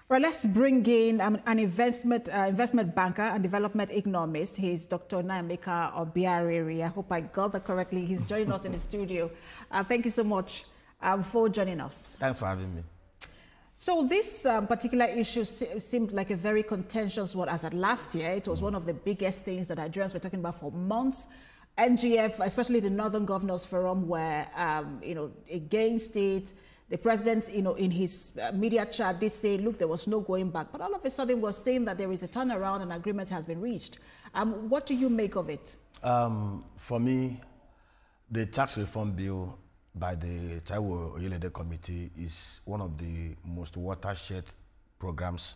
Well, let's bring in an investment banker and development economist. He's Dr. Naimeka Obiaraeri. I hope I got that correctly. He's joining us in the studio. Thank you so much for joining us. Thanks for having me. So this particular issue seemed like a very contentious one as at last year. It was one of the biggest things that Nigerians were talking about for months. NGF, especially the Northern Governors Forum, were against it. The president, in his media chat did say, look, there was no going back. But all of a sudden was saying that there is a turnaround and agreement has been reached. What do you make of it? For me, the tax reform bill by the Taiwo Oyelede Committee is one of the most watershed programs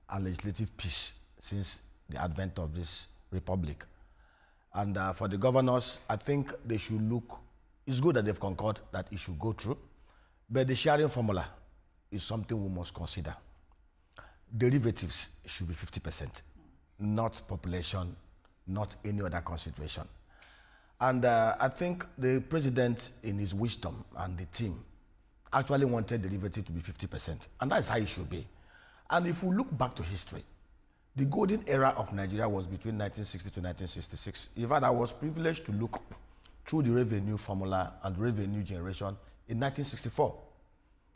and legislative piece since the advent of this republic. And for the governors, I think they should look, it's good that they've concurred that it should go through. But the sharing formula is something we must consider. Derivatives should be 50%, not population, not any other consideration. And I think the president, in his wisdom, and the team actually wanted derivative to be 50%, and that's how it should be. And if we look back to history, the golden era of Nigeria was between 1960 to 1966. In fact, I was privileged to look through the revenue formula and revenue generation in 1964.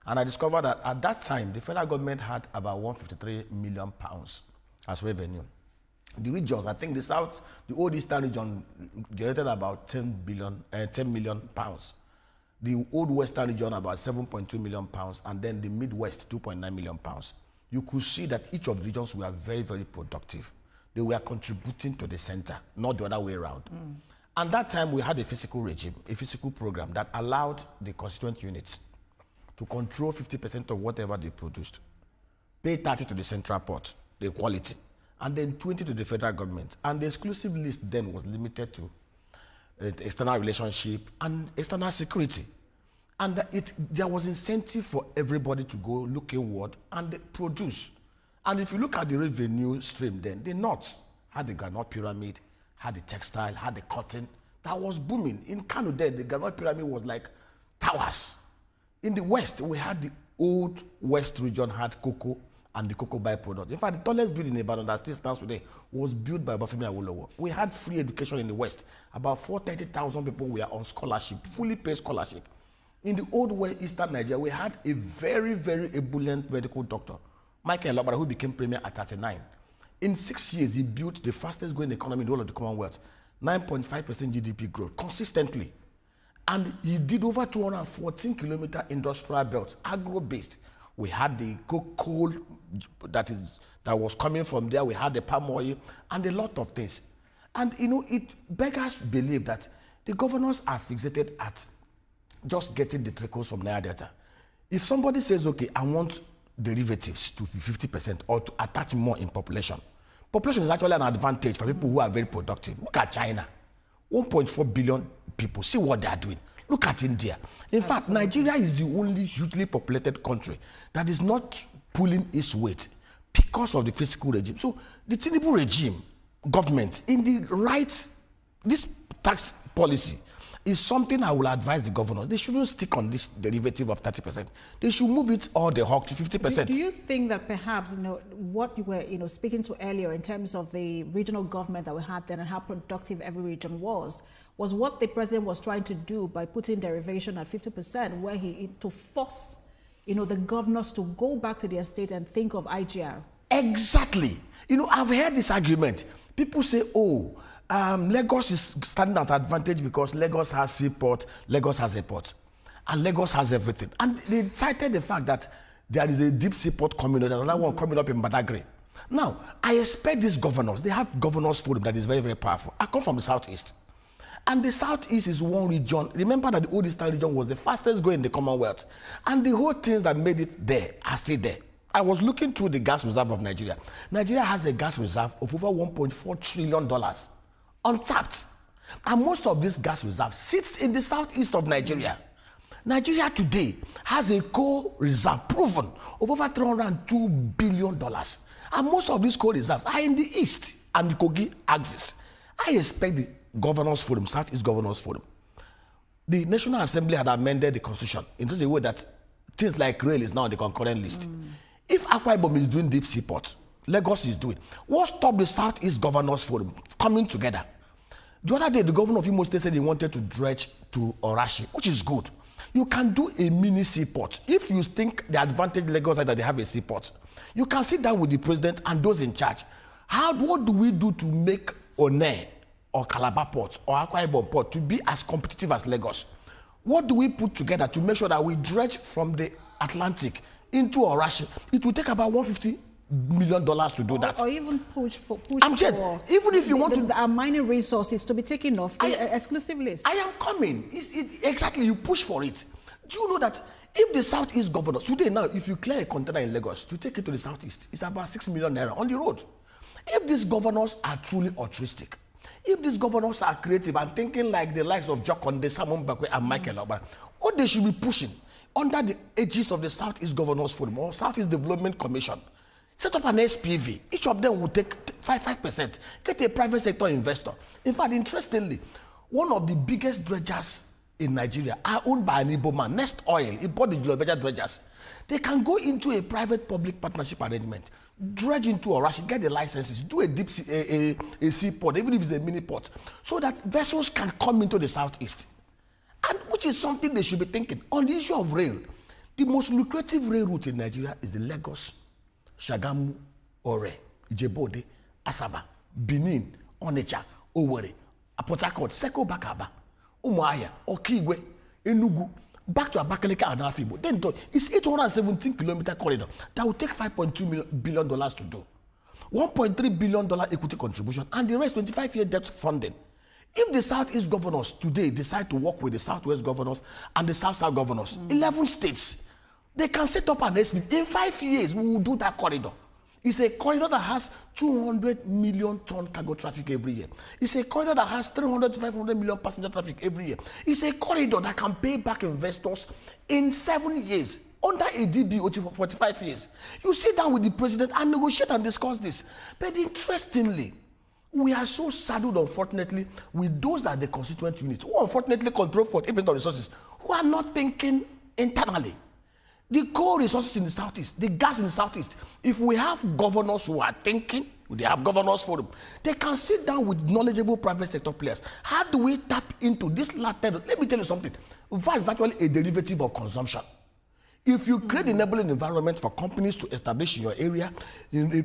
And I discovered that at that time, the federal government had about 153 million pounds as revenue. The regions, I think the South, the old Eastern region generated about 10 million pounds. The old Western region about 7.2 million pounds, and then the Midwest, 2.9 million pounds. You could see that each of the regions were very, very productive. They were contributing to the center, not the other way around. And that time we had a fiscal regime, a fiscal program that allowed the constituent units to control 50% of whatever they produced, pay 30 to the central port, the quality, and then 20 to the federal government. And the exclusive list then was limited to external relationship and external security. And there was incentive for everybody to go look inward and produce. And if you look at the revenue stream then, the North had the granite pyramid, had the textile, had the cotton, that was booming. In Kano then, the granite pyramid was like towers. In the West, we had the old West region had cocoa and the cocoa byproduct. In fact, the tallest building in Ibadan that still stands today was built by Bafemi Awolowo. We had free education in the West. About 430,000 people were on scholarship, fully paid scholarship. In the old West Eastern Nigeria, we had a very, very ebullient medical doctor, Michael Lobara, who became premier at 39. In 6 years, he built the fastest growing economy in the whole of the Commonwealth, 9.5% GDP growth, consistently. And he did over 214 kilometer industrial belts, agro-based. We had the coal that was coming from there. We had the palm oil and a lot of things. And it beggars believe that the governors are fixated at just getting the trickles from Niger Delta. If somebody says, okay, I want derivatives to be 50% or to attach more in population, population is actually an advantage for people who are very productive. Look at China, 1.4 billion people. See what they are doing. Look at India. In fact, Nigeria is the only hugely populated country that is not pulling its weight because of the fiscal regime. So the Tinubu regime, government, in the right, this tax policy is something I will advise the governors. They shouldn't stick on this derivative of 30%. They should move it all the hawk to 50%. Do you think that perhaps, what you were, speaking to earlier in terms of the regional government that we had then and how productive every region was what the president was trying to do by putting derivation at 50%, where to force, the governors to go back to their state and think of IGR? Exactly. I've heard this argument. People say, oh, Lagos is standing at advantage because Lagos has seaport, Lagos has a port, and Lagos has everything. And they cited the fact that there is a deep seaport coming, another one coming up in Badagry. Now, I expect these governors, they have governors forum that is very, very powerful. I come from the Southeast. And the Southeast is one region. Remember that the old Eastern region was the fastest growing in the Commonwealth. And the whole things that made it there are still there. I was looking through the gas reserve of Nigeria. Nigeria has a gas reserve of over $1.4 trillion. Untapped. And most of this gas reserve sits in the southeast of Nigeria. Nigeria today has a coal reserve proven of over $302 billion. And most of these coal reserves are in the east and the Kogi axis. I expect the Governors Forum, Southeast Governors Forum, the National Assembly had amended the Constitution in such a way that things like rail is now on the concurrent list. If Akwa Ibom is doing deep sea port, Lagos is doing, what stopped the Southeast Governors Forum coming together? The other day, the governor of Imo State said he wanted to dredge to Orashi, which is good. You can do a mini seaport. If you think the advantage Lagos is that they have a seaport, you can sit down with the president and those in charge. What do we do to make One or Calabar Port or Akwa Ibom Port to be as competitive as Lagos? What do we put together to make sure that we dredge from the Atlantic into Orashi? It will take about $150 million to do that. Or even push for even if you want our mining resources to be taken off exclusive list. I am coming. Exactly, you push for it. Do you know that if the Southeast governors, today now, if you clear a container in Lagos to take it to the Southeast, it's about 6 million naira on the road. If these governors are truly altruistic, if these governors are creative and thinking like the likes of Jokonde, Simon Bakwe, and Michael Obara, what they should be pushing under the aegis of the Southeast Governors Forum or Southeast Development Commission, set up an SPV. Each of them will take 5%. Get a private sector investor. In fact, interestingly, one of the biggest dredgers in Nigeria are owned by an Igbo man, Nest Oil. He bought the Globeja dredgers. They can go into a private-public partnership arrangement, dredge into Orashi, get the licenses, do a deep sea, a seaport, even if it's a mini port, so that vessels can come into the Southeast. And which is something they should be thinking. On the issue of rail, the most lucrative rail route in Nigeria is the Lagos, Shagamu, Ore, Ijebode, Asaba, Benin, Onitsha, Owerri, Port Harcourt, Seko Bakaba, Umuahia, Okigwe, Enugu, back to Abakaliki and Afibo. Then it's 817-kilometer corridor that will take $5.2 billion to do. $1.3 billion equity contribution and the rest 25-year debt funding. If the Southeast governors today decide to work with the Southwest governors and the South-South governors, 11 states, they can set up an SPV. In 5 years, we will do that corridor. It's a corridor that has 200 million ton cargo traffic every year. It's a corridor that has 300 to 500 million passenger traffic every year. It's a corridor that can pay back investors in 7 years, under a DBOT for 45 years. You sit down with the president and negotiate and discuss this. But interestingly, we are so saddled, unfortunately, with those that the constituent units, who unfortunately control 40% of resources, who are not thinking internally. The coal resources in the Southeast, the gas in the Southeast, if we have governors who are thinking, they have governors forum, they can sit down with knowledgeable private sector players. How do we tap into this latter? Let me tell you something. VAT is actually a derivative of consumption. If you create an enabling environment for companies to establish in your area,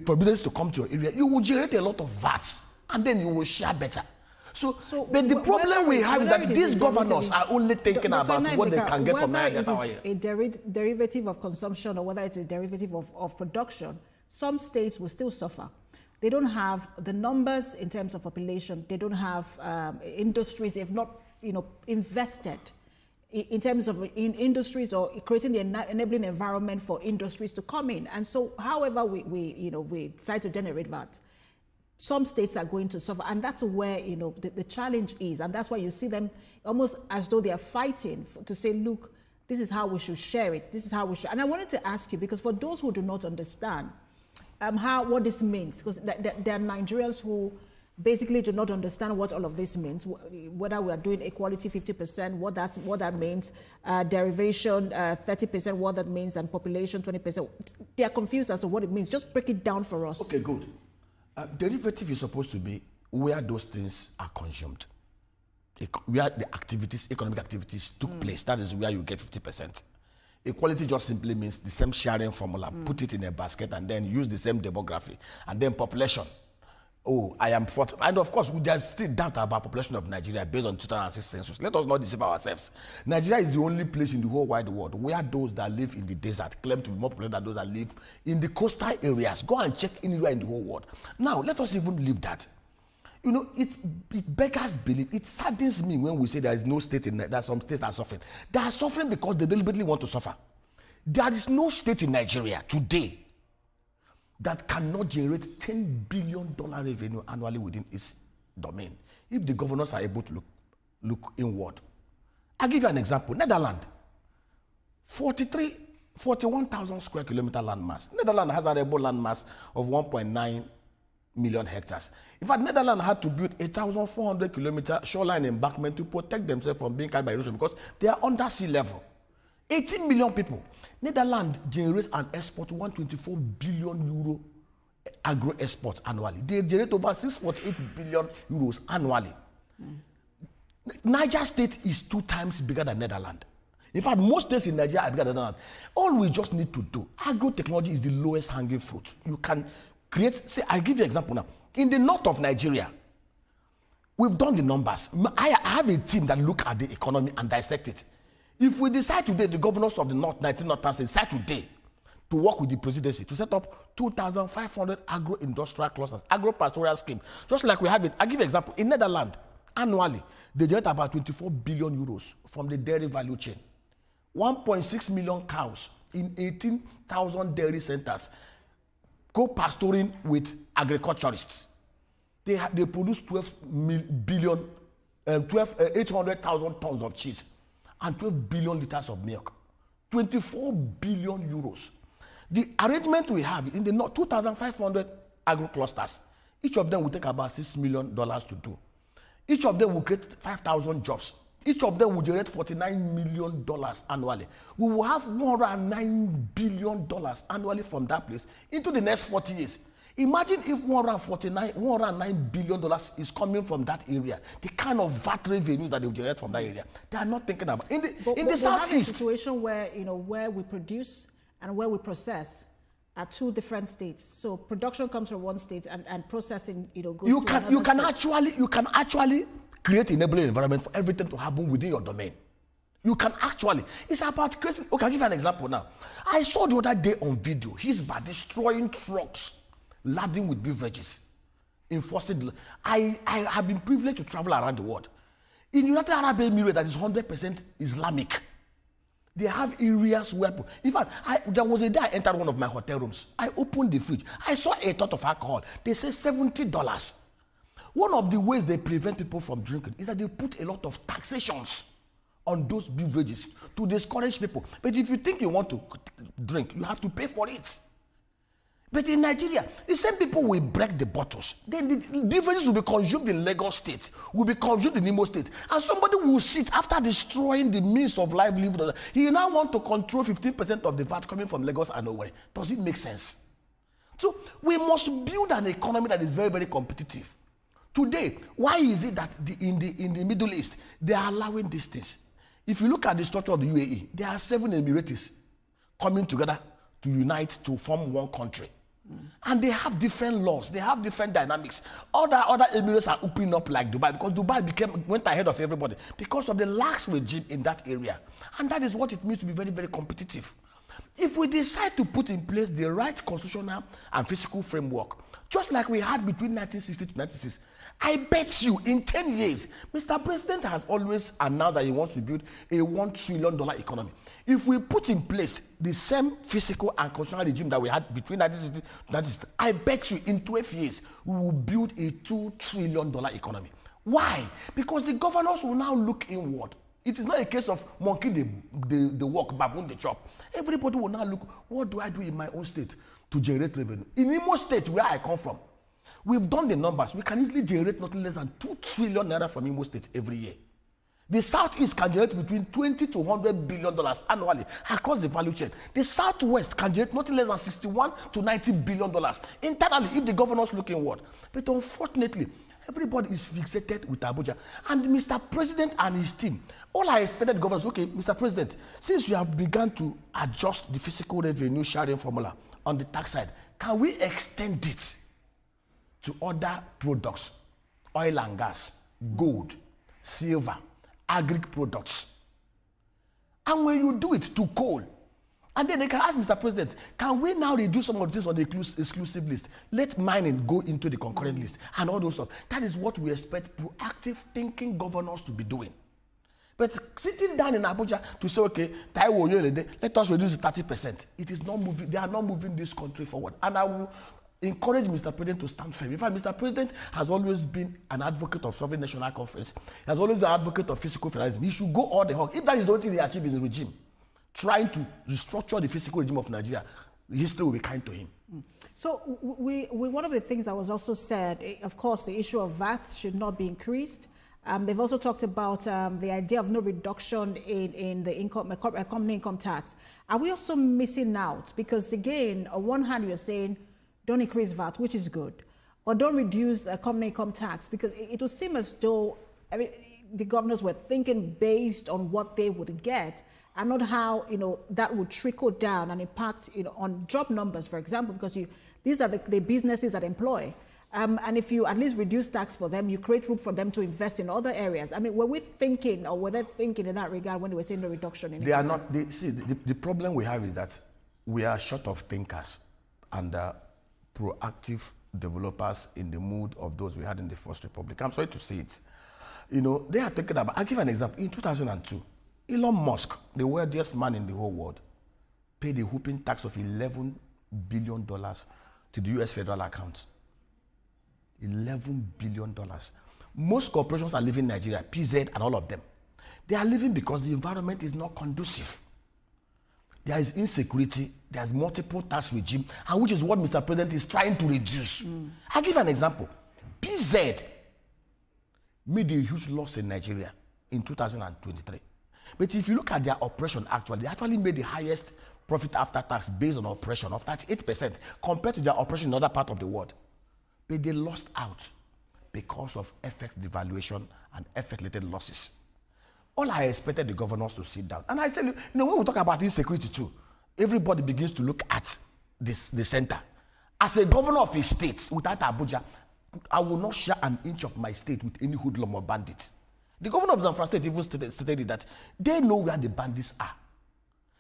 for business to come to your area, you will generate a lot of VAT, and then you will share better. But the problem we have is that these governors are only thinking about what they can get from Nigeria. Whether it is a derivative of consumption or whether it's a derivative of production, some states will still suffer. They don't have the numbers in terms of population. They don't have industries. They've not, invested in terms of industries or creating the enabling environment for industries to come in. And so, however we decide to generate that, some states are going to suffer, and that's where the challenge is, and that's why you see them almost as though they are fighting to say, look, this is how we should share it. This is how we should. And I wanted to ask you, because for those who do not understand what this means, because there are Nigerians who basically do not understand what all of this means, whether we are doing equality 50%, what that means, derivation 30%, what that means, and population 20%. They are confused as to what it means. Just break it down for us. Okay, good. Derivative is supposed to be where those things are consumed, where the economic activities took place. That is where you get 50%. Equality just simply means the same sharing formula, put it in a basket and then use the same demography. And then population. Oh, I am 40. And of course, there's still doubt about population of Nigeria based on 2006 census. Let us not deceive ourselves. Nigeria is the only place in the whole wide world where those that live in the desert claim to be more populated than those that live in the coastal areas. Go and check anywhere in the whole world. Now, let us even leave that. It beggars belief. It saddens me when we say there is no state in that some states are suffering. They are suffering because they deliberately want to suffer. There is no state in Nigeria today that cannot generate $10 billion revenue annually within its domain if the governors are able to look inward. I'll give you an example. Netherlands, 41,000 square kilometer landmass. Netherlands has an arable landmass of 1.9 million hectares. In fact, Netherlands had to build 1,400 kilometer shoreline embankment to protect themselves from being carried by erosion because they are under sea level. 18 million people. Netherlands generates and exports 124 billion euro agro exports annually. They generate over 648 billion euros annually. Niger State is 2 times bigger than Netherlands. In fact, most states in Nigeria are bigger than Netherlands. All we just need to do, agro-technology is the lowest hanging fruit. You can create, say, I'll give you an example now. In the north of Nigeria, we've done the numbers. I have a team that look at the economy and dissect it. If we decide today, the governors of the North, 19 Northern States, decide today to work with the presidency to set up 2,500 agro-industrial clusters, agro-pastoral scheme, just like we have it. I'll give you an example. In Netherlands, annually, they generate about 24 billion euros from the dairy value chain. 1.6 million cows in 18,000 dairy centers go pastoring with agriculturists. They produce 800,000 tons of cheese and 12 billion liters of milk. 24 billion euros. The arrangement we have in the north, 2,500 agro clusters, each of them will take about $6 million to do. Each of them will create 5,000 jobs. Each of them will generate $49 million annually. We will have $109 billion annually from that place into the next 40 years. Imagine if $109 billion is coming from that area, the kind of VAT revenues that they will generate from that area. They are not thinking about in the southeast. Have a situation where where we produce and where we process are 2 different states. So production comes from one state and processing goes to another state. You can actually create enabling environment for everything to happen within your domain. You can actually. It's about creating. Okay, I'll give you an example now. I saw the other day on video, he's by destroying trucks laden with beverages, enforcing. I have been privileged to travel around the world. In United Arab Emirates, that is 100% Islamic. They have areas where, in fact, there was a day I entered one of my hotel rooms. I opened the fridge. I saw a tot of alcohol. They say $70. One of the ways they prevent people from drinking is that they put a lot of taxations on those beverages to discourage people. But if you think you want to drink, you have to pay for it. But in Nigeria, the same people will break the bottles. Then the beverages will be consumed in Lagos State, will be consumed in Imo State. And somebody will sit after destroying the means of livelihood. He now want to control 15% of the VAT coming from Lagos and nowhere. Does it make sense? So we must build an economy that is very, very competitive. Today, why is it that in the Middle East, they are allowing these things? If you look at the structure of the UAE, there are 7 Emirates coming together to unite to form one country. And they have different laws, they have different dynamics. Other Emirates are opening up like Dubai, because Dubai went ahead of everybody because of the lax regime in that area. And that is what it means to be very, very competitive. If we decide to put in place the right constitutional and fiscal framework, just like we had between 1960 to 1996, I bet you in 10 years, Mr. President has always announced that he wants to build a $1 trillion economy. If we put in place the same fiscal and constitutional regime that we had between 1960 to 1960, I bet you in 12 years, we will build a $2 trillion economy. Why? Because the governors will now look inward. It is not a case of monkey the work, baboon the chop. Everybody will now look, what do I do in my own state to generate revenue? In Imo State, where I come from, we've done the numbers. We can easily generate nothing less than 2 trillion naira from Imo State every year. The Southeast can generate between $20 to $100 billion annually across the value chain. The Southwest can generate nothing less than $61 to $90 billion internally if the governors look inward. But unfortunately, everybody is fixated with Abuja. And Mr. President and his team, all I expected governors, okay, Mr. President, since you have begun to adjust the fiscal revenue sharing formula on the tax side, can we extend it to other products, oil and gas, gold, silver, agri products? And when you do it to coal, and then they can ask Mr. President, can we now reduce some of this on the exclusive list? Let mining go into the concurrent list and all those stuff. That is what we expect proactive thinking governors to be doing. But sitting down in Abuja to say, okay, let us reduce it 30%. It is not moving. They are not moving this country forward. And I will encourage Mr. President to stand firm. In fact, Mr. President has always been an advocate of sovereign national conference. He has always been an advocate of fiscal federalism. He should go all the hog. If that is the only thing he achieves in his regime, trying to restructure the fiscal regime of Nigeria, history will be kind to him. So one of the things that was also said, of course, the issue of VAT should not be increased. They've also talked about the idea of no reduction in the company income tax. Are we also missing out? Because again, on one hand, you're saying don't increase VAT, which is good, or don't reduce company income tax, because it would seem as though, I mean, the governors were thinking based on what they would get and not how, that would trickle down and impact, on job numbers, for example, because these are the businesses that employ. And if you at least reduce tax for them, you create room for them to invest in other areas. I mean, were we thinking, or were they thinking in that regard when they were saying the reduction in income tax? The problem we have is that we are short of thinkers and proactive developers in the mood of those we had in the First Republic. I'm sorry to say it. They are talking about, I'll give an example. In 2002, Elon Musk, the wealthiest man in the whole world, paid a whooping tax of $11 billion to the US federal account. $11 billion. Most corporations are leaving Nigeria, PZ and all of them. They are leaving because the environment is not conducive. There is insecurity, there's multiple tax regime, and which is what Mr. President is trying to reduce. I'll give an example. PZ made a huge loss in Nigeria in 2023. But if you look at their operation, they actually made the highest profit after tax based on operation of 38% compared to their operation in other parts of the world. But they lost out because of FX devaluation and FX-related losses. All I expected the governors to sit down. And I said, when we talk about insecurity too, everybody begins to look at the center. As a governor of a state without Abuja, I will not share an inch of my state with any hoodlum or bandit. The governor of Zamfara State even stated that they know where the bandits are.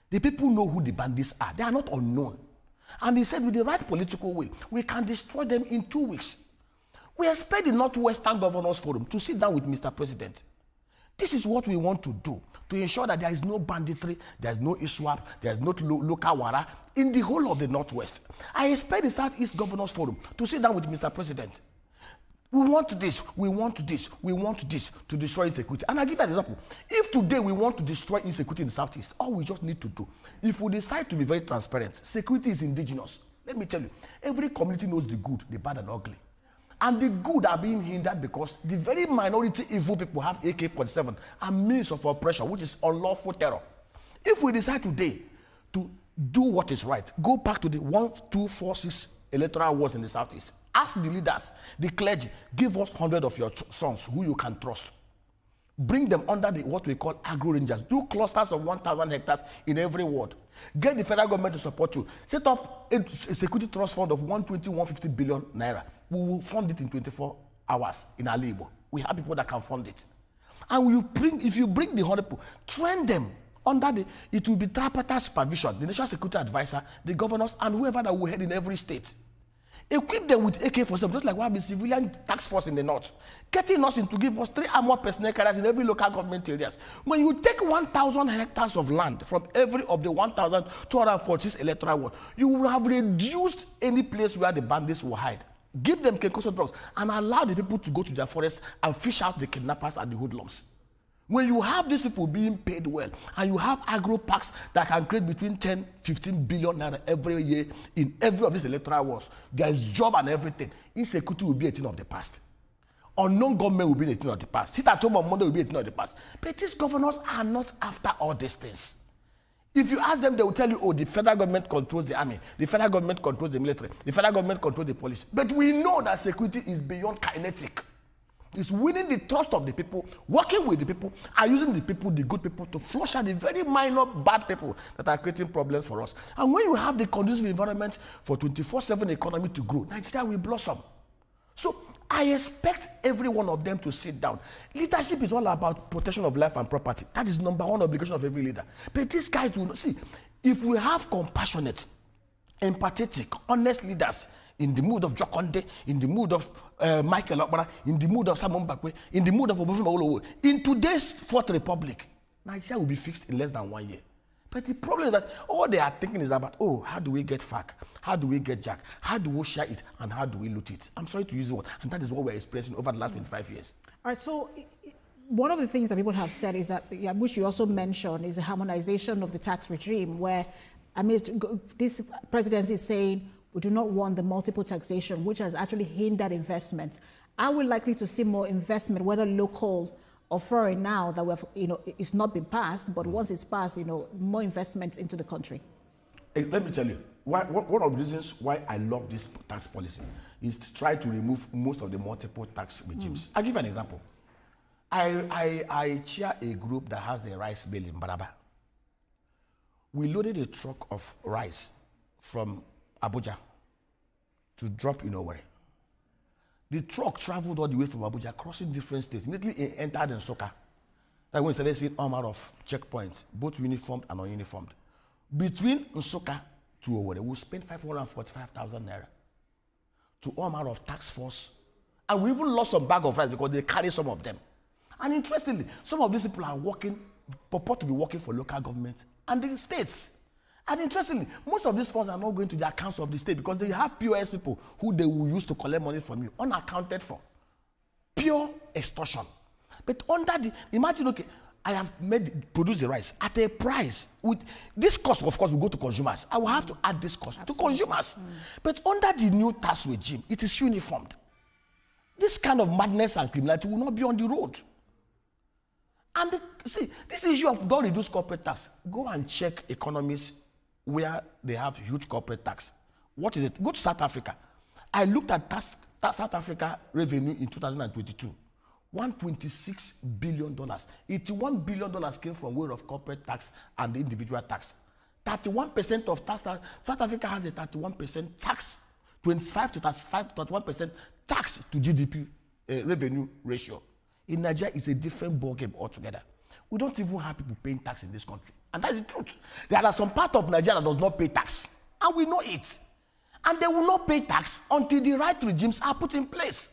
The people know who the bandits are. They are not unknown. And he said with the right political will, we can destroy them in 2 weeks. We expect the Northwestern Governors Forum to sit down with Mr. President. This is what we want to do, to ensure that there is no banditry, there is no ISWAP, there is no local wara in the whole of the Northwest. I expect the Southeast Governors Forum to sit down with Mr. President. We want this, we want this, we want this to destroy insecurity. And I'll give you an example. If today we want to destroy insecurity in the Southeast, all we just need to do, if we decide to be very transparent, security is indigenous. Let me tell you, every community knows the good, the bad and ugly. And the good are being hindered because the very minority evil people have AK-47 and means of oppression, which is unlawful terror. If we decide today to do what is right, go back to the 1, 2, 4, 6 electoral wards in the Southeast, ask the leaders, the clergy, give us 100 of your sons who you can trust. Bring them under what we call agro rangers. Do clusters of 1,000 hectares in every ward. Get the federal government to support you. Set up a security trust fund of 120, 150 billion naira. We will fund it in 24 hours in our labor. We have people that can fund it. And if you bring the 100 people, train them under it will be tripartite supervision, the National Security Advisor, the governors, and whoever that will head in every state. Equip them with AK-47, just like we have the civilian task force in the north. Getting us in to give us 3 armored personnel carriers in every local government areas. When you take 1,000 hectares of land from every of the 1,246 electoral wards, you will have reduced any place where the bandits will hide. Give them concussion drugs and allow the people to go to their forest and fish out the kidnappers and the hoodlums. When you have these people being paid well, and you have agro parks that can create between 10, 15 billion naira every year in every of these electoral wars, there is job and everything. Insecurity will be a thing of the past. Unknown government will be a thing of the past. Sit at home on Monday will be a thing of the past. But these governors are not after all these things. If you ask them, they will tell you, oh, the federal government controls the army, the federal government controls the military, the federal government controls the police. But we know that security is beyond kinetic. It's winning the trust of the people, working with the people, and using the people, the good people, to flush out the very minor bad people that are creating problems for us. And when you have the conducive environment for 24/7 economy to grow, Nigeria will blossom. So I expect every one of them to sit down. Leadership is all about protection of life and property. That is number one obligation of every leader. But these guys will not see. If we have compassionate, empathetic, honest leaders, in the mood of Jokonde, in the mood of Michael Okpara, in the mood of Simon Bakwe, in the mood of Obasanjo Olowo, in today's Fourth Republic, Nigeria will be fixed in less than 1 year. But the problem is that all they are thinking is about, oh, how do we get FAC? How do we get Jack? How do we share it? And how do we loot it? I'm sorry to use the word. And that is what we're experiencing over the last 25 years. All right, so one of the things that people have said is that, which you also mentioned, is the harmonization of the tax regime, where, I mean, this presidency is saying, we do not want the multiple taxation, which has actually hindered investment. are we likely to see more investment, whether local or foreign, now that we've, it's not been passed, but once it's passed, more investments into the country? Let me tell you, one of the reasons why I love this tax policy is to try to remove most of the multiple tax regimes. I'll give you an example. I chair a group that has a rice mill in Baraba. We loaded a truck of rice from Abuja to drop in Obiaraeri. The truck traveled all the way from Abuja, crossing different states. Immediately it entered in Soka. That when we started seeing all manner of checkpoints, both uniformed and ununiformed. Between Nsoka to Obiaraeri, we spent 545,000 naira to all manner of tax force. And we even lost some bag of rice because they carry some of them. And interestingly, some of these people are working, purport to be working for local government and the states. And interestingly, most of these funds are not going to the accounts of the state because they have POS people who they will use to collect money from you, unaccounted for. Pure extortion. But under the, imagine, okay, I have produced the rice at a price. With this cost, of course, will go to consumers. I will have to add this cost to consumers. But under the new tax regime, it is uniformed. This kind of madness and criminality will not be on the road. And see, this issue of don't reduce corporate tax, go and check economies where they have huge corporate tax. What is it? Go to South Africa. I looked at South Africa revenue in 2022. $126 billion. $81 billion came from way of corporate tax and individual tax. 31% of tax. South Africa has a 31% tax. 25 to 35 to 31% tax to GDP revenue ratio. In Nigeria, it's a different ballgame altogether. We don't even have people paying tax in this country. And that's the truth. There are some part of Nigeria that does not pay tax. And we know it. And they will not pay tax until the right regimes are put in place.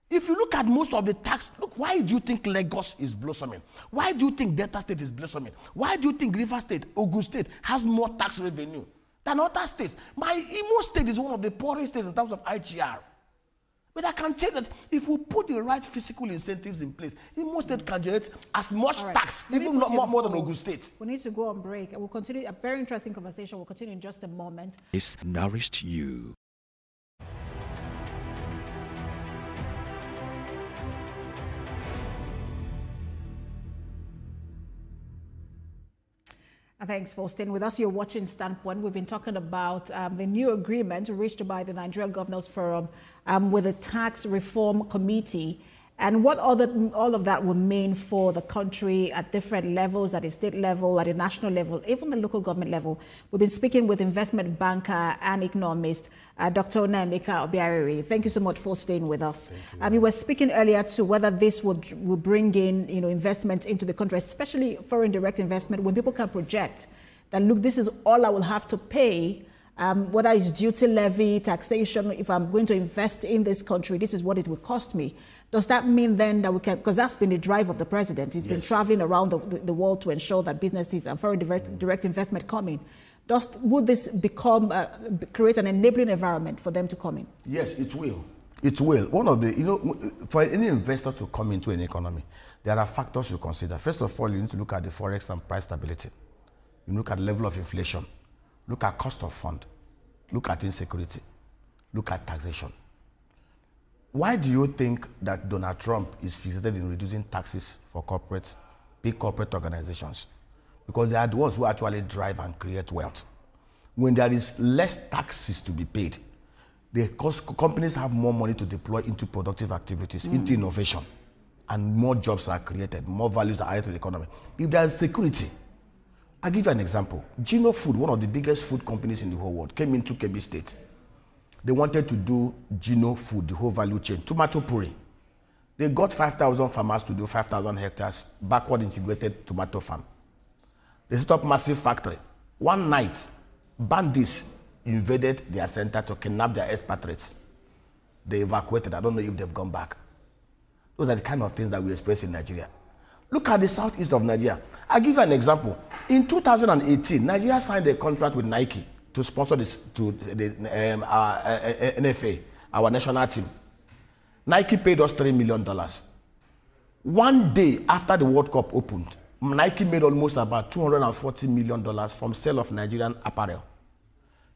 If you look at most of the tax, look, why do you think Lagos is blossoming? Why do you think Delta State is blossoming? Why do you think River State, Ogun State has more tax revenue than other states? My Imo State is one of the poorest states in terms of IGR. But I can tell that if we put the right fiscal incentives in place, Imo State can generate as much tax, even more than Ogun State. We need to go on break. We'll continue a very interesting conversation. We'll continue in just a moment. It's nourished you. Thanks for staying with us. You're watching Standpoint. We've been talking about the new agreement reached by the Nigerian Governors Forum with the Tax Reform Committee and what all of that would mean for the country at different levels, at the state level, at the national level, even the local government level. We've been speaking with investment banker and economist, Dr. Obiaraeri. Thank you so much for staying with us. We were speaking earlier to whether this will bring in, investment into the country, especially foreign direct investment, when people can project that, look, this is all I will have to pay, whether it's duty levy, taxation, if I'm going to invest in this country, this is what it will cost me. Does that mean then that we can, because that's been the drive of the president, he's been traveling around the world to ensure that businesses and foreign direct investment come in. Would this become, create an enabling environment for them to come in? Yes, it will. It will. One of the, for any investor to come into an economy, there are factors you consider. First of all, you need to look at the forex and price stability. You look at the level of inflation. Look at cost of fund. Look at insecurity. Look at taxation. Why do you think that Donald Trump is fixated in reducing taxes for big corporate organizations? Because they are the ones who actually drive and create wealth. When there is less taxes to be paid, companies have more money to deploy into productive activities, into innovation, and more jobs are created, more values are added to the economy. If there is security, I'll give you an example. Gino Food, one of the biggest food companies in the whole world, came into Kebbi State. They wanted to do Gino Food, the whole value chain, tomato puree. They got 5,000 farmers to do 5,000 hectares, backward integrated tomato farm. They set up massive factory. One night, bandits invaded their center to kidnap their expatriates. They evacuated. I don't know if they've gone back. Those are the kind of things that we experience in Nigeria. Look at the southeast of Nigeria. I'll give you an example. In 2018, Nigeria signed a contract with Nike to sponsor this to our NFA, our national team. Nike paid us $3 million. One day after the World Cup opened, Nike made almost about $240 million from sale of Nigerian apparel.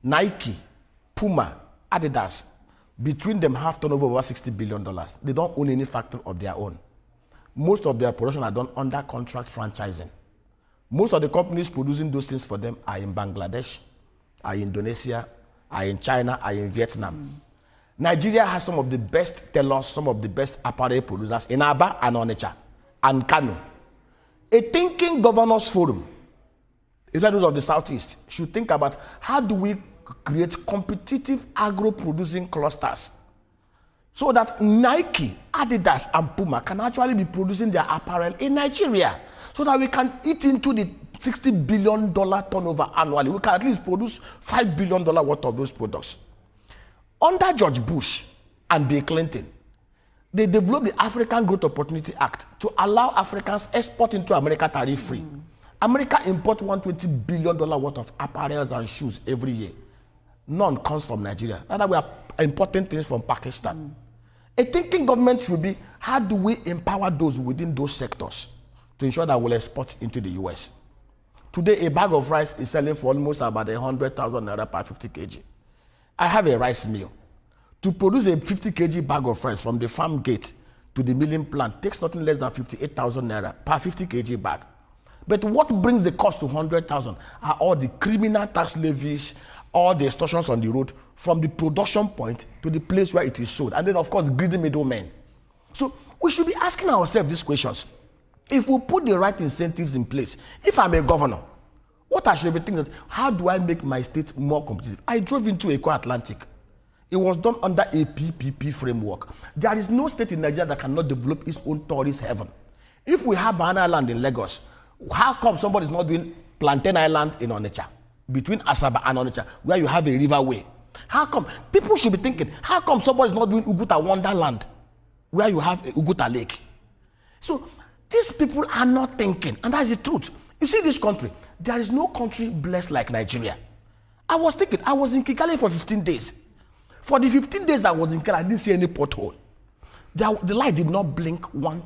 Nike, Puma, Adidas, Between them have turnover over $60 billion. They don't own any factory of their own. Most of their production are done under contract franchising. Most of the companies producing those things for them are in Bangladesh, are in Indonesia, are in China, are in Vietnam. Nigeria has some of the best tailors, some of the best apparel producers in Aba and Onitsha and Kano. A thinking governors forum, those of the Southeast, should think about how do we create competitive agro-producing clusters so that Nike, Adidas, and Puma can actually be producing their apparel in Nigeria so that we can eat into the $60 billion turnover annually. We can at least produce $5 billion worth of those products. Under George Bush and Bill Clinton, they developed the African Growth Opportunity Act to allow Africans export into America tariff-free. America imports $120 billion worth of apparels and shoes every year. None comes from Nigeria. Rather, we are importing things from Pakistan. A thinking government should be, how do we empower those within those sectors to ensure that we'll export into the US? Today, a bag of rice is selling for almost about 100,000 naira per 50 kg. I have a rice mill. To produce a 50 kg bag of rice from the farm gate to the milling plant takes nothing less than 58,000 naira per 50 kg bag. But what brings the cost to 100,000 are all the criminal tax levies, all the extortions on the road from the production point to the place where it is sold. And then, of course, greedy middlemen. So we should be asking ourselves these questions. If we put the right incentives in place, if I'm a governor, what I should be thinking, how do I make my state more competitive? I drove into Eko Atlantic. It was done under a PPP framework. There is no state in Nigeria that cannot develop its own tourist heaven. If we have Banana Island in Lagos, how come somebody is not doing Plantain Island in Onitsha, between Asaba and Onitsha, where you have a riverway? How come? People should be thinking, how come somebody is not doing Uguta Wonderland, where you have a Uguta Lake? So these people are not thinking, and that's the truth. You see this country, there is no country blessed like Nigeria. I was thinking, I was in Kigali for 15 days. For the 15 days that I was in Kigali, I didn't see any pothole. The light did not blink one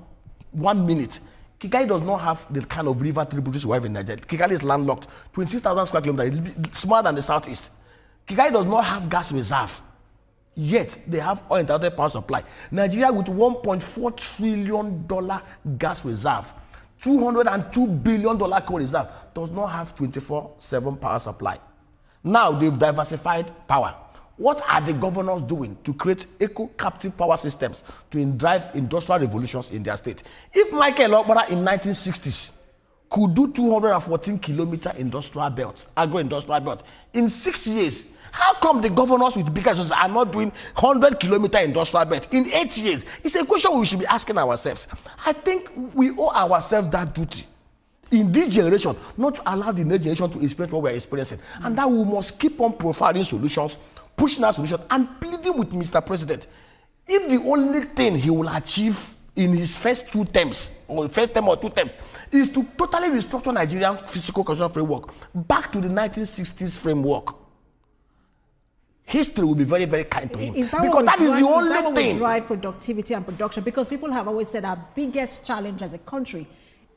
minute. Kigali does not have the kind of river tributaries we have in Nigeria. Kigali is landlocked, 26,000 square kilometers, smaller than the southeast. Kigali does not have gas reserve, yet they have uninterrupted power supply. Nigeria with $1.4 trillion gas reserve, $202 billion coal reserve, does not have 24/7 power supply. Now they've diversified power. What are the governors doing to create eco-captive power systems to drive industrial revolutions in their state? If Michael Okpara in 1960s could do 214-kilometer industrial belt, agro-industrial belt, in 6 years, how come the governors with bigger resources are not doing 100-kilometer industrial belt in 8 years? It's a question we should be asking ourselves. I think we owe ourselves that duty in this generation, not to allow the next generation to experience what we're experiencing. And that we must keep on profiling solutions, pushing our solution, and pleading with Mr. President. If the only thing he will achieve in his first 2 terms, or first term or 2 terms, is to totally restructure Nigerian physical constitutional framework back to the 1960s framework, history will be very, very kind to him. Because that is the only thing. Drive productivity and production. Because people have always said our biggest challenge as a country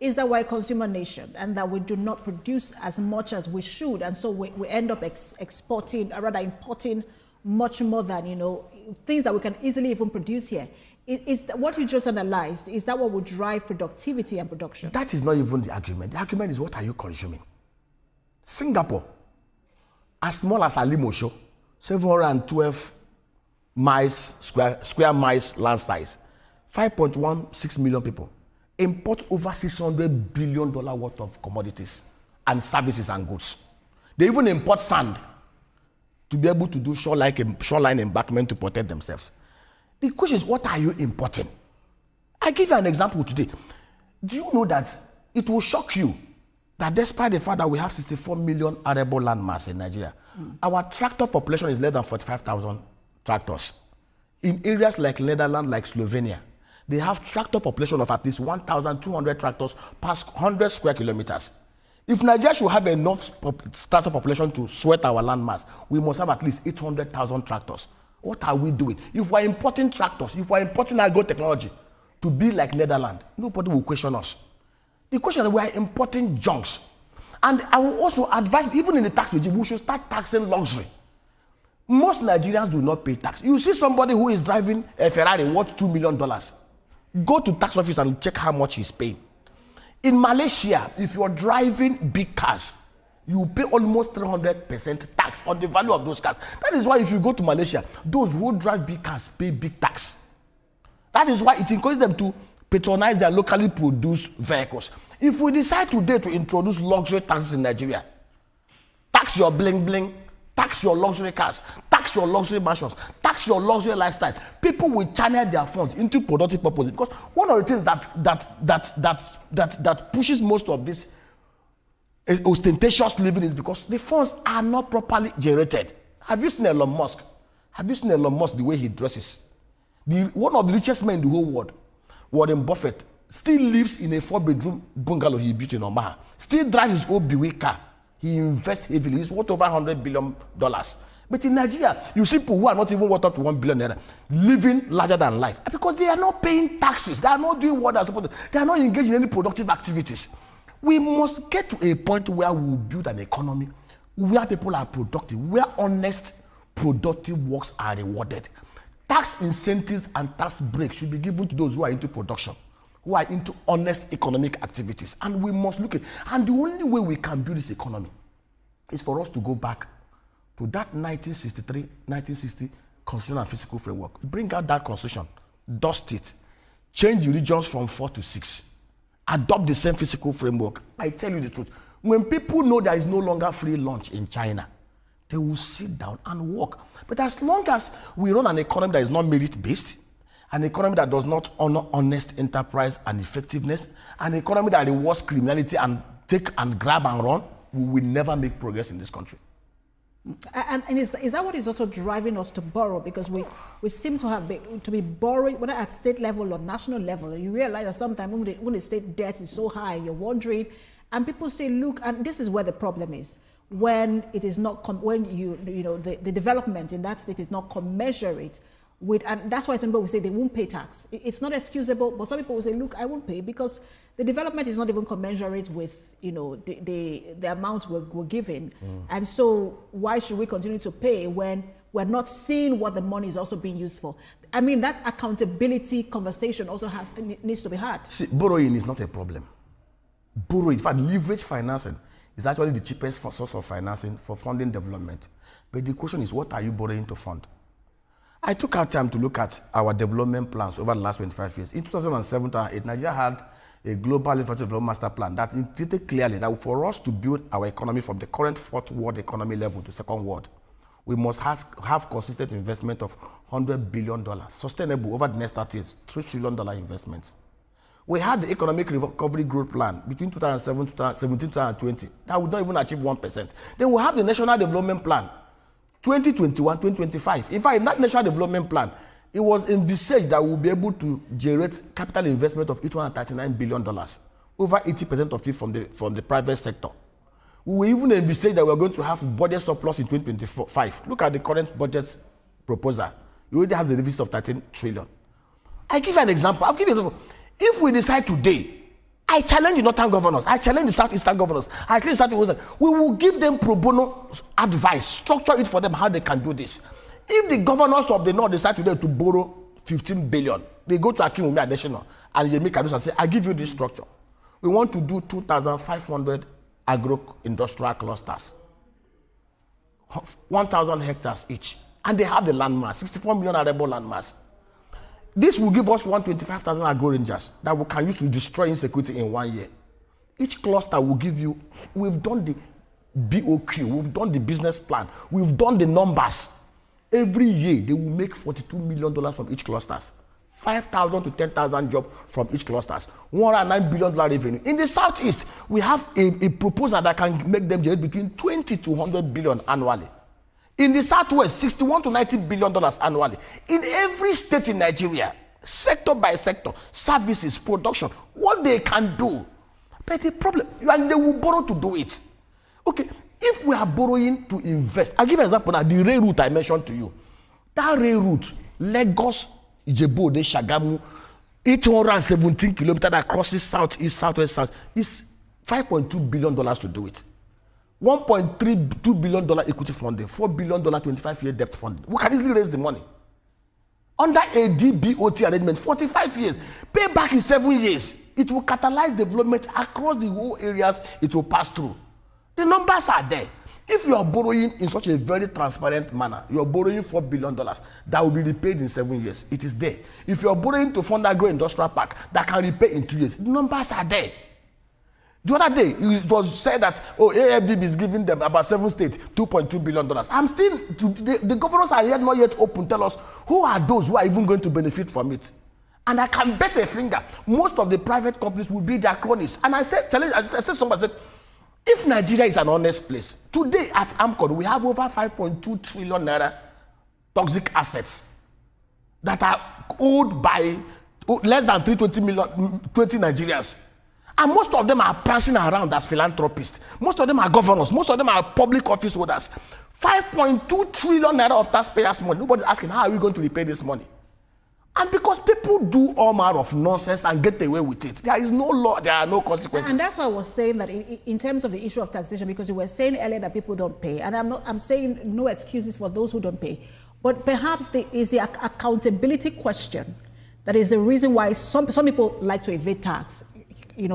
is that we're a consumer nation and that we do not produce as much as we should. And so we end up exporting, or rather importing much more than, things that we can easily even produce here. Is that what you just analyzed? Is that what would drive productivity and production? That is not even the argument. The argument is, what are you consuming? Singapore, as small as Alimosho, 712 miles, square miles land size, 5.16 million people, import over $600 billion worth of commodities and services and goods. They even import sand to be able to do shoreline embankment to protect themselves. The question is, what are you importing? I give you an example today. Do you know that it will shock you that despite the fact that we have 64 million arable land mass in Nigeria, our tractor population is less than 45,000 tractors. In areas like Netherlands, like Slovenia, they have tractor population of at least 1,200 tractors per 100 square kilometers. If Nigeria should have enough tractor population to sweat our land mass, we must have at least 800,000 tractors. What are we doing? If we're importing tractors, if we're importing agro-technology to be like Netherlands, nobody will question us. The question is, we are importing junks. And I will also advise, even in the tax regime, we should start taxing luxury. Most Nigerians do not pay tax. You see somebody who is driving a Ferrari worth $2 million. Go to tax office and check how much he's paying. In Malaysia, if you're driving big cars, you pay almost 300% tax on the value of those cars. That is why if you go to Malaysia, those who drive big cars pay big tax. That is why it encourages them to patronize their locally produced vehicles. If we decide today to introduce luxury taxes in Nigeria, tax your bling bling, tax your luxury cars, tax your luxury mansions, tax your luxury lifestyle, people will channel their funds into productive purposes. Because one of the things that pushes most of this ostentatious living is because the funds are not properly generated. Have you seen Elon Musk? Have you seen Elon Musk, the way he dresses? One of the richest men in the whole world, Warren Buffett, still lives in a 4-bedroom bungalow he built in Omaha. Still drives his own Buick car. He invests heavily. He's worth over $100 billion. But in Nigeria, you see people who are not even worth up to $1 billion living larger than life because they are not paying taxes. They are not doing what they are supposed to. They are not engaged in any productive activities. We must get to a point where we build an economy where people are productive, where honest, productive works are rewarded. Tax incentives and tax breaks should be given to those who are into production, who are into honest economic activities. And we must look at, and the only way we can build this economy is for us to go back to that 1963, 1960 constitutional and physical framework. Bring out that constitution, dust it, change the regions from 4 to 6, adopt the same physical framework. I tell you the truth, when people know there is no longer free lunch in China, they will sit down and work. But as long as we run an economy that is not merit-based, an economy that does not honor honest enterprise and effectiveness, an economy that rewards criminality and take and grab and run, we will never make progress in this country. And is that what is also driving us to borrow? Because we seem to be borrowing, whether at state level or national level. You realize that sometimes when the state debt is so high, you're wondering, and people say, look, and this is where the problem is. When it is not, when the development in that state is not commensurate with, and that's why some people will say they won't pay tax. It's not excusable, but some people will say, look, I won't pay because the development is not even commensurate with, the amounts we're given. And so why should we continue to pay when we're not seeing what the money is also being used for? I mean, that accountability conversation also needs to be had. See, borrowing is not a problem. Borrowing, in fact, leverage financing is actually the cheapest source of financing for funding development. But the question is, what are you borrowing to fund? I took our time to look at our development plans over the last 25 years. In 2007-2008, Nigeria had a global infrastructure development master plan that indicated clearly that for us to build our economy from the current 4th world economy level to 2nd world, we must have consistent investment of $100 billion, sustainable over the next 30 years, $3 trillion investments. We had the economic recovery growth plan between 2017 and 2020 that would not even achieve 1%. Then we have the national development plan, 2021-2025. In fact, in that national development plan, it was envisaged that we'll be able to generate capital investment of $839 billion, over 80% of it from the private sector. We were even envisaged that we're going to have budget surplus in 2025. Look at the current budget proposal. It already has a deficit of 13 trillion. I give you an example. I'll give you an example. If we decide today, I challenge the northern governors, I challenge the southeastern governors, I challenge the southeastern, we will give them pro bono advice, structure it for them how they can do this. If the governors of the north decide today to borrow 15 billion, they go to Akinwumi Adesina and Yemi Kadus and say, I give you this structure. We want to do 2,500 agro-industrial clusters, 1,000 hectares each. And they have the land mass, 64 million arable land mass. This will give us 125,000 agro rangers that we can use to destroy insecurity in 1 year. Each cluster will give you, we've done the BOQ, we've done the business plan, we've done the numbers. Every year, they will make $42 million from each clusters. 5,000 to 10,000 jobs from each clusters. $109 billion revenue. In the southeast, we have a proposal that can make them generate between 20 to 100 billion annually. In the southwest, $61 to $90 billion annually. In every state in Nigeria, sector by sector, services, production, what they can do. But the problem, and they will borrow to do it. Okay, if we are borrowing to invest, I'll give you an example now, the rail route I mentioned to you. That rail route, Lagos, Ijebu, Shagamu, 817 kilometers that crosses southeast, southwest, south, is $5.2 billion to do it. $1.32 billion equity funding, $4 billion 25-year debt funding. We can easily raise the money. Under a DBOT arrangement, 45 years. Payback is 7 years. It will catalyze development across the whole areas it will pass through. The numbers are there. If you are borrowing in such a very transparent manner, you are borrowing $4 billion that will be repaid in 7 years. It is there. If you are borrowing to fund agro-industrial park that can repay in 2 years, the numbers are there. The other day, it was said that, AFDB is giving them about 7 states $2.2 billion. The governors are yet not yet open. Tell us, who are those who are even going to benefit from it? And I can bet a finger, most of the private companies will be their cronies. And I said, somebody said, if Nigeria is an honest place, today at AMCON, we have over 5.2 trillion naira toxic assets that are owed by less than 320 Nigerians. And most of them are prancing around as philanthropists. Most of them are governors. Most of them are public office holders. 5.2 trillion naira of taxpayers' money. Nobody's asking, how are we going to repay this money? And because people do all manner of nonsense and get away with it, there is no law, there are no consequences. And that's why I was saying that in terms of the issue of taxation, because you were saying earlier that people don't pay, and I'm saying no excuses for those who don't pay, but perhaps there is the accountability question that is the reason why some people like to evade tax,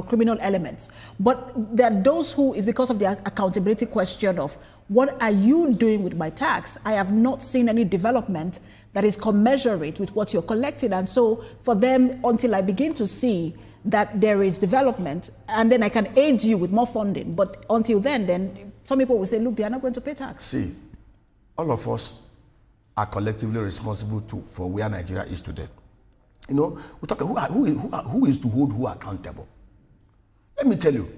criminal elements. But there are those who, is because of the accountability question of, what are you doing with my tax? I have not seen any development that is commensurate with what you're collecting. And so for them, until I begin to see that there is development, and then I can aid you with more funding. But until then some people will say, look, they are not going to pay tax. See, all of us are collectively responsible for where Nigeria is today. We talk who is to hold who accountable. Let me tell you,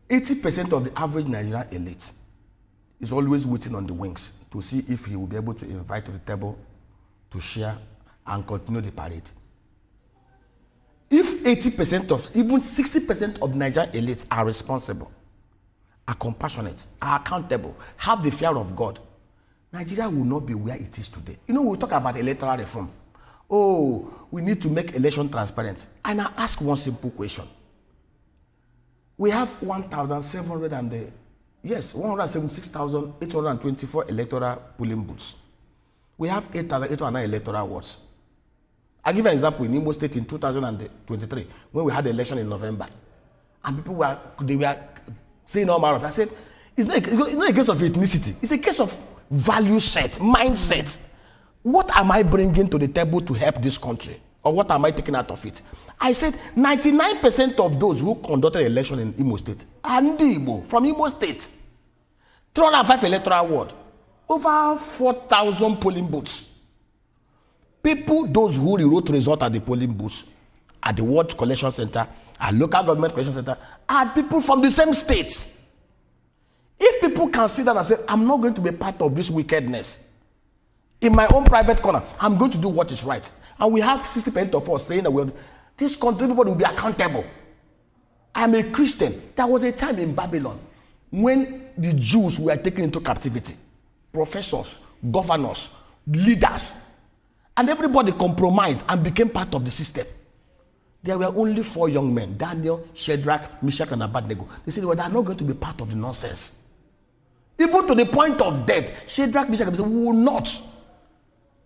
80% of the average Nigerian elite is always waiting on the wings to see if he will be able to invite to the table to share and continue the parade. If 80% of, even 60% of Nigerian elites are responsible, are compassionate, are accountable, have the fear of God, Nigeria will not be where it is today. We talk about electoral reform. We need to make election transparent. And I ask one simple question. We have 176,824 electoral polling booths. We have 8,809 electoral wards. I'll give you an example in Imo State in 2023, when we had the election in November. And people were saying all manner of, I said, it's not a case of ethnicity. It's a case of value set, mindset. What am I bringing to the table to help this country? Or what am I taking out of it? I said 99% of those who conducted election in Imo State are Igbo from Imo State. 305 electoral ward. Over 4,000 polling booths. People, those who wrote result at the polling booths, at the ward collection center, at local government collection center, are people from the same states. If people can sit down and say, I'm not going to be part of this wickedness, in my own private corner, I'm going to do what is right. And we have 60% of us saying that this country, everybody will be accountable. I'm a Christian. There was a time in Babylon when the Jews were taken into captivity. Professors, governors, leaders, and everybody compromised and became part of the system. There were only 4 young men, Daniel, Shadrach, Meshach, and Abednego. They said, they are not going to be part of the nonsense. Even to the point of death, Shadrach, Meshach, and Abednego will not.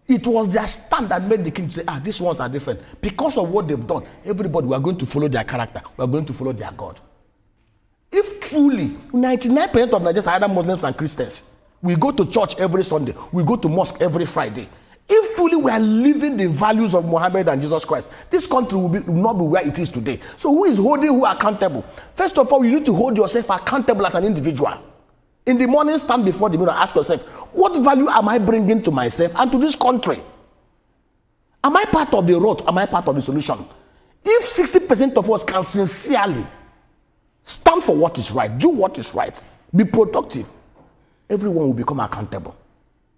It was their stand that made the king say, these ones are different. Because of what they've done, everybody, we are going to follow their character. We are going to follow their God. If truly 99% of Nigerians are either Muslims than Christians, we go to church every Sunday, we go to mosque every Friday. If truly we are living the values of Muhammad and Jesus Christ, this country will not be where it is today. So who is holding who accountable? First of all, you need to hold yourself accountable as an individual. In the morning, stand before the mirror, ask yourself, what value am I bringing to myself and to this country? Am I part of the road? Am I part of the solution? If 60% of us can sincerely stand for what is right, do what is right, be productive, everyone will become accountable.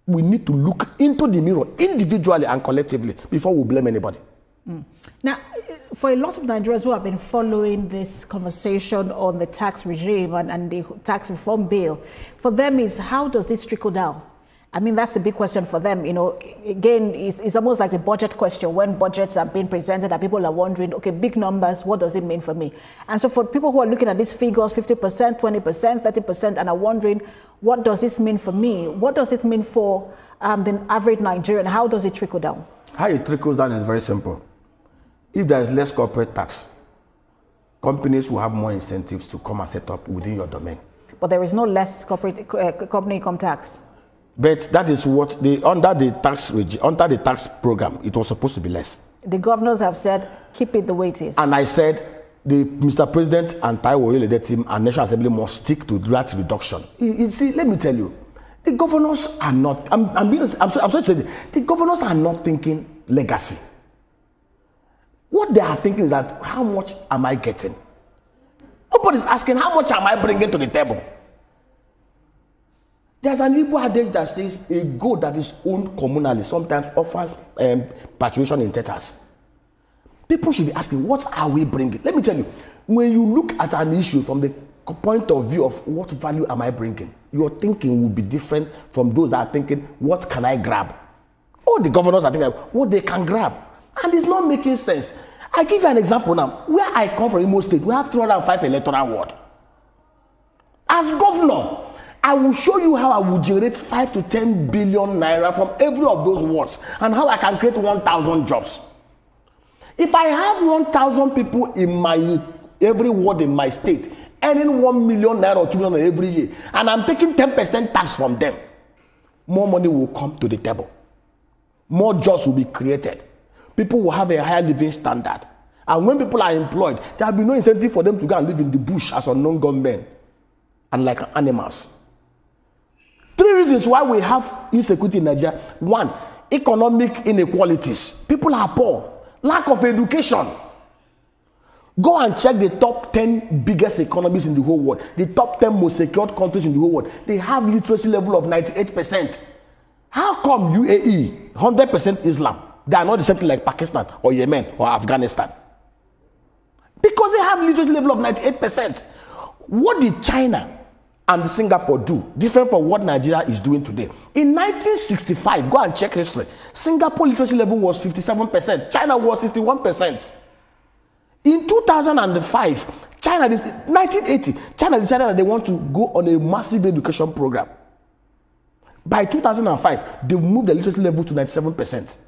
We need to look into the mirror individually and collectively before we blame anybody. Now, for a lot of Nigerians who have been following this conversation on the tax regime and the tax reform bill, for them is, how does this trickle down? I mean, that's the big question for them. You know, again, it's almost like the budget question when budgets are being presented and people are wondering, okay, big numbers, what does it mean for me? And so for people who are looking at these figures, 50%, 20%, 30%, and are wondering, what does this mean for me? What does it mean for the average Nigerian? How does it trickle down? How it trickles down is very simple. If there is less corporate tax, companies will have more incentives to come and set up within your domain. But there is no less corporate company income tax. But that is what under the tax program, it was supposed to be less. The governors have said, keep it the way it is. And I said, Mr. President and Taiwo Oyelede team and National Assembly must stick to that reduction. You see, let me tell you, the governors are not. I'm sorry to say, the governors are not thinking legacy. What they are thinking is that, how much am I getting? Nobody's asking, how much am I bringing to the table? There's an Igbo adage that says a goat that is owned communally sometimes offers parturition in tetas. People should be asking, what are we bringing? Let me tell you, when you look at an issue from the point of view of what value am I bringing, your thinking will be different from those that are thinking, what can I grab? All the governors are thinking, what they can grab. And it's not making sense. I give you an example now. Where I come from, Imo State, we have 305 electoral ward. As governor, I will show you how I will generate 5 to 10 billion naira from every of those wards and how I can create 1,000 jobs. If I have 1,000 people in every ward in my state earning 1 million naira or 2 million every year, and I'm taking 10% tax from them, more money will come to the table. More jobs will be created. People will have a higher living standard. And when people are employed, there will be no incentive for them to go and live in the bush as unknown gunmen and like animals. 3 reasons why we have insecurity in Nigeria. 1, economic inequalities. People are poor. Lack of education. Go and check the top 10 biggest economies in the whole world. The top 10 most secured countries in the whole world. They have literacy level of 98%. How come UAE, 100% Islam, they are not the same thing like Pakistan or Yemen or Afghanistan? Because they have literacy level of 98%. What did China and Singapore do different from what Nigeria is doing today? In 1965, go and check history, Singapore literacy level was 57%, China was 61%. In 2005, 1980, China decided that they want to go on a massive education program. By 2005, they moved the literacy level to 97%.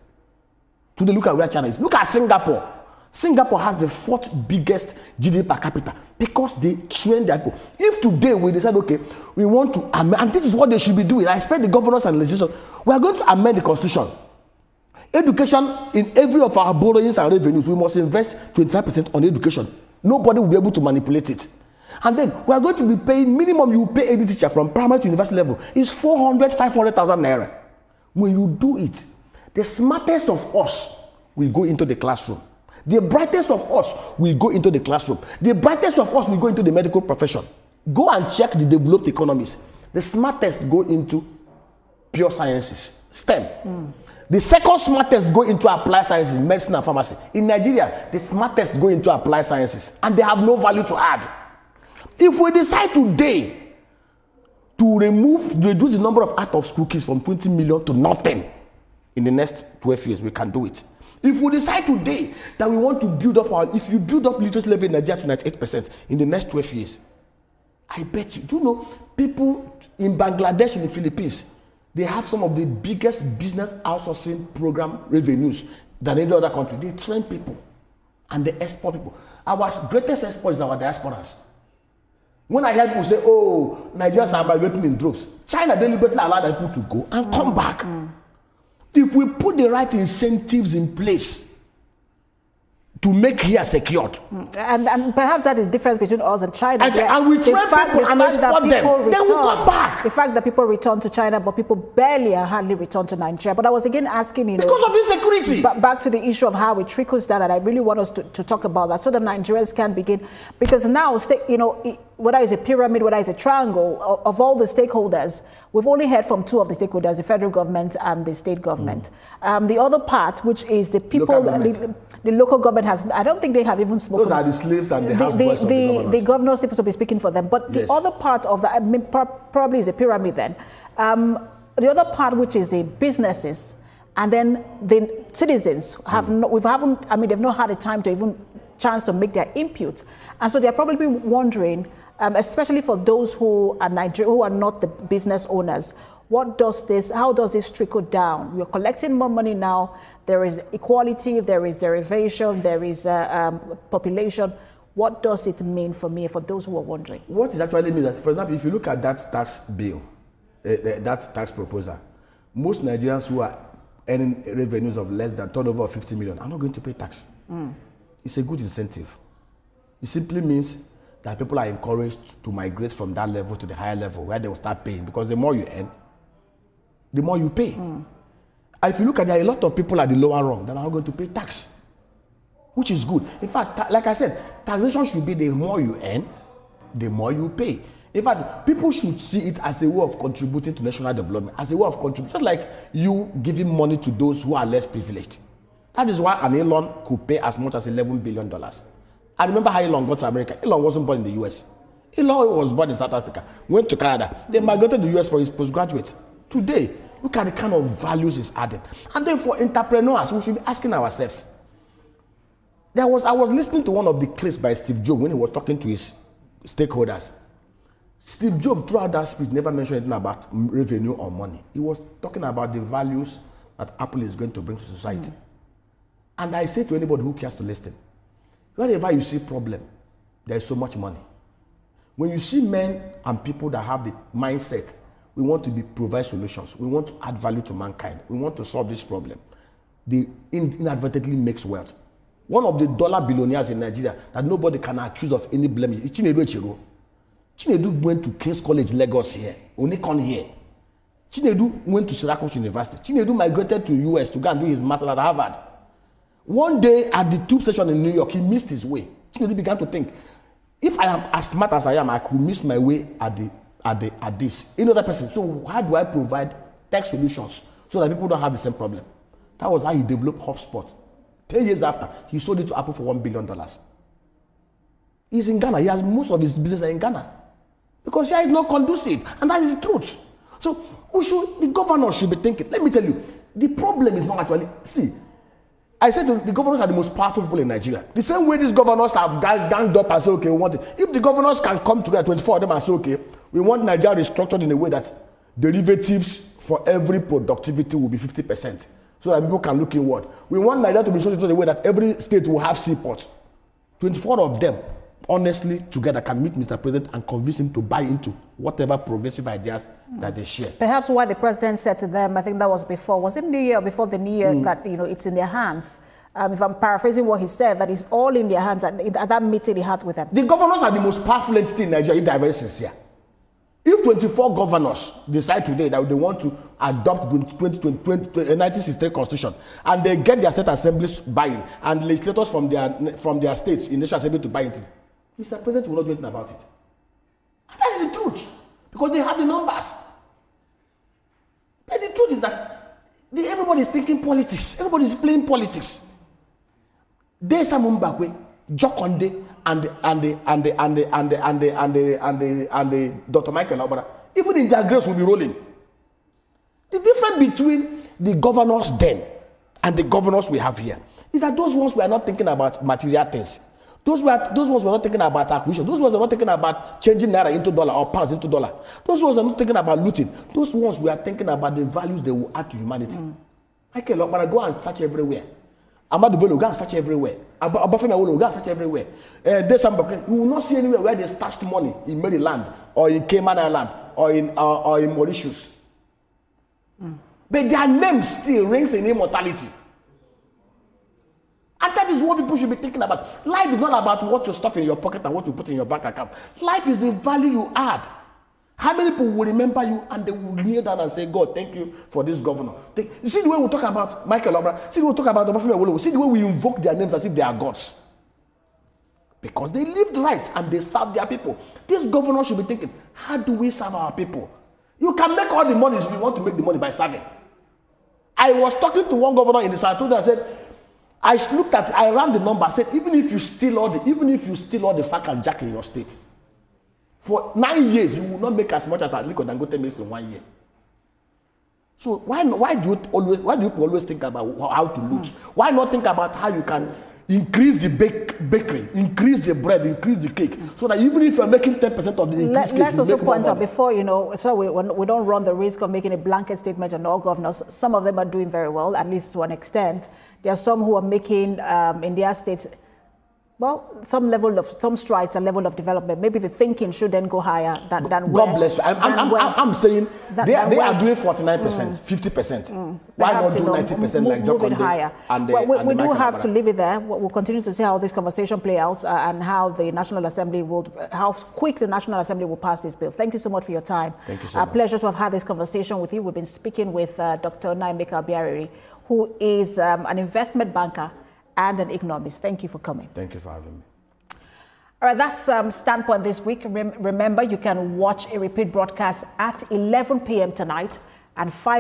Today, look at where China is. Look at Singapore. Singapore has the 4th biggest GDP per capita because they train their people. If today we decide, okay, we want to amend, and this is what they should be doing, I expect the governors and legislators, we are going to amend the constitution. Education, in every of our borrowings and revenues, we must invest 25% on education. Nobody will be able to manipulate it. And then we are going to be paying, minimum you pay any teacher from primary to university level is 400, 500,000 naira. When you do it, the smartest of us will go into the classroom. The brightest of us will go into the classroom. The brightest of us will go into the medical profession. Go and check the developed economies. The smartest go into pure sciences, STEM. The second smartest go into applied sciences, medicine and pharmacy. In Nigeria, the smartest go into applied sciences, and they have no value to add. If we decide today to reduce the number of out-of-school kids from 20 million to nothing in the next 12 years, we can do it. If we decide today that we want to build up if you build up literacy level in Nigeria to 98% in the next 12 years, I bet you, do you know, people in Bangladesh and the Philippines, they have some of the biggest business outsourcing program revenues than any other country. They train people and they export people. Our greatest export is our diasporas. When I hear people say, oh, Nigerians are migrating in droves, China deliberately allowed people to go and come back. If we put the right incentives in place to make here secured. And perhaps that is the difference between us and China. And we train people and export them. They will come back. The fact that people return to China, but people barely or hardly return to Nigeria. But I was again asking, because of insecurity. Back to the issue of how it trickles down, and I really want us to talk about that so that Nigerians can begin. Because now, whether it's a pyramid, whether it's a triangle, of all the stakeholders, we've only heard from 2 of the stakeholders, the federal government and the state government. The other part, which is the people, the local government I don't think they have even spoken. Those are the slaves and the houseboys of the governors. The governor is supposed to be speaking for them. But the other part of that, I mean, probably is a pyramid then. the other part, which is the businesses, and then the citizens have they've not had a time to even chance to make their input, and so they're probably wondering, especially for those who are who are not the business owners, how does this trickle down? We're collecting more money now. There is equality, there is derivation, there is population. What does it mean for me, for those who are wondering? What it actually means that, for example, if you look at that tax bill, that tax proposal, most Nigerians who are earning revenues of less than turnover of 50 million are not going to pay tax. It's a good incentive. It simply means that people are encouraged to migrate from that level to the higher level where they will start paying, because the more you earn, the more you pay. And if you look at it, there are a lot of people at the lower rung that are not going to pay tax, which is good. In fact, like I said, taxation should be the more you earn, the more you pay. In fact, people should see it as a way of contributing to national development, as a way of contributing, just like you giving money to those who are less privileged. That is why an Elon could pay as much as $11 billion. I remember how Elon got to America. Elon wasn't born in the US. Elon was born in South Africa, went to Canada, then migrated to the US for his postgraduate. Today, look at the kind of values he's added. And then for entrepreneurs, we should be asking ourselves. I was listening to one of the clips by Steve Jobs when he was talking to his stakeholders. Steve Jobs, throughout that speech, never mentioned anything about revenue or money. He was talking about the values that Apple is going to bring to society. And I say to anybody who cares to listen, whenever you see problem, there is so much money. When you see men and people that have the mindset, we want to provide solutions, we want to add value to mankind, we want to solve this problem, they inadvertently makes wealth. One of the dollar billionaires in Nigeria that nobody can accuse of any blemish is Chinedu Echiro. Chinedu went to King's College, Lagos here, Onikon here. Chinedu went to Syracuse University. Chinedu migrated to US to go and do his master at Harvard. One day at the tube station in New York, he missed his way. Chinedu began to think, if I am as smart as I am, I could miss my way at this. Another person. So how do I provide tech solutions so that people don't have the same problem? That was how he developed HubSpot. 10 years after, he sold it to Apple for $1 billion. He's in Ghana. He has most of his business in Ghana. Because here is not conducive. And that is the truth. So the governors should be thinking. Let me tell you, the problem is not actually, see, I said the governors are the most powerful people in Nigeria. The same way these governors have ganged up and said, okay, we want it. If the governors can come together, 24 of them, and say, okay, we want Nigeria restructured in a way that derivatives for every productivity will be 50%, so that people can look inward. We want Nigeria to be restructured in a way that every state will have seaports. 24 of them, honestly, together can meet Mr. President and convince him to buy into whatever progressive ideas that they share. Perhaps what the president said to them, I think that was it New Year, before the New Year, that it's in their hands. If I'm paraphrasing what he said, that it's all in their hands at that meeting he had with them. The governors are the most powerful entity in Nigeria, if they are very sincere. If 24 governors decide today that they want to adopt the 1963 Constitution, and they get their state assemblies buying, and legislators from their states in National Assembly to buy into it, Mr. President will not do anything about it. And that is the truth, because they have the numbers. But the truth is that everybody is thinking politics. Everybody is playing politics. There's some Mbakwe, Jokonde, and Dr. Michael Obiaraeri, even in their grace will be rolling. The difference between the governors then and the governors we have here is that those ones were not thinking about material things. Those ones were not thinking about acquisition. Those ones were not thinking about changing naira into dollar or pounds into dollar. Those ones were not thinking about looting. Those ones were thinking about the values they will add to humanity. Michael Obiaraeri, go and search everywhere. Amadu Bello, go and search everywhere. Obafemi Awolowo, go and search everywhere. You will not see anywhere where they stashed money in Maryland or in Cayman Island or in Mauritius. But their name still rings in immortality. And that is what people should be thinking about. Life is not about what you stuff in your pocket and what you put in your bank account. Life is the value you add. How many people will remember you and they will kneel down and say, God, thank you for this governor. You see the way we talk about Michael Obiaraeri, see the way we talk about Obafemi Awolowo, see the way we invoke their names as if they are gods. Because they lived right and they served their people. This governor should be thinking, how do we serve our people? You can make all the money if you want to make the money by serving. I was talking to one governor in the South and said, I ran the number, I said, even if you steal all the fuck and jack in your state, for 9 years, you will not make as much as Aliko Dangote makes in 1 year. So why do you always think about how to loot? Why not think about how you can increase the bakery, increase the bread, increase the cake, so that even if you're making 10% of the increased cake, let's also point out before, so we don't run the risk of making a blanket statement on all governors. Some of them are doing very well, at least to an extent. There are some who are making in their states, well, some strides and level of development. Maybe the thinking should then go higher than God bless you. I'm saying they are doing 49%, 50%. Why not do 90% like Jokonde higher? We do have to leave it there. We'll continue to see how this conversation play out and how the National Assembly how quick the National Assembly will pass this bill. Thank you so much for your time. Thank you so much. A pleasure to have had this conversation with you. We've been speaking with Dr. Obiaraeri, who is an investment banker and an economist. Thank you for coming. Thank you for having me. All right, that's Standpoint this week. Remember, you can watch a repeat broadcast at 11 p.m. tonight and 5